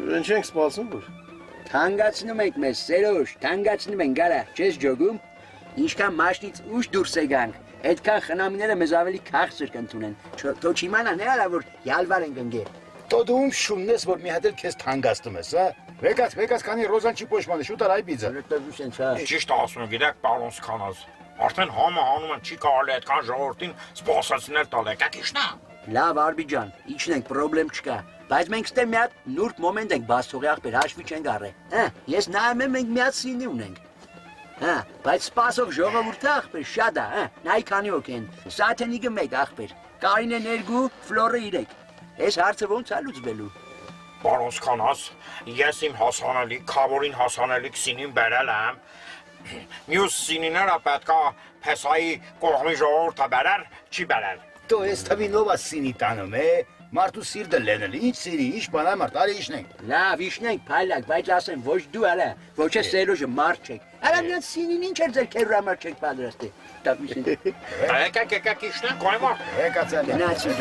Ինչ ենք սպասում որ։ Թանկացնում եք մեզ, Սերոժ, թանկացնում ենք, գարա, չես ջոգում։ Ինչքան մաշնից ուշ դուրս եկանք, այդքան խնամիները մեզ ավելի քաղցր կընդունեն։ Թո չիմանան էլա, որ յալվար ենք ընկել։ Տո դու ում շունն ես, որ մի հատ էլ քեզ թանկացնում ես, հա։ Վեկած, քանի Ռոզան չի պոշմանը, շուտ արայ բիձը։ Ճիշտ ասում եմ, գիտեք, պարոն Սքանազ, արդեն համը հանում են, չի կարելի այդքան ժողովրդին սպասեցնել տալ, եկեք իշնա։ Լավ, Արբիջան, իջնենք, պրոբլեմ չկա։ Բայց մենք ստե մի հատ նուրբ մոմենտ ենք բաց թողի ախպեր, հաշվի չենք առել։ Հա, ես նայում եմ, մենք մի հատ սինի ունենք։ Հա, բայց սպասող ժողովուրդը ախպեր շատ է, հա, նայ քանի հոգ են։ Սաթենիկը 1 ախպեր, Կարինեն 2, Ֆլորը 3։ Այս հարցը ոնց է լուծվելու։ Պարոն Սքանազ, ես իմ հասանելիք, քավորին հասանելիք սինին բերել եմ։ Մյուս սինիները պետքա փեսայի կողմի ժողովուրդը բերեր, չի բերել։ Տո ես թվինով ասինի տանում է, մարդու սիրտը լենել, ինչ սիրի, ինչ բանա մարդ, արի իշնենք։ Լավ, իշնենք, փայլակ, բայց ասեմ, ոչ դու արա, ոչ է Սերոժը մարդ չեք։ Արա մի հատ սինին ինչ էր ձեր քերու համար չեք պատրաստի։ Եկեք իշնենք, այմա։ Վեկացել։ Գնացի,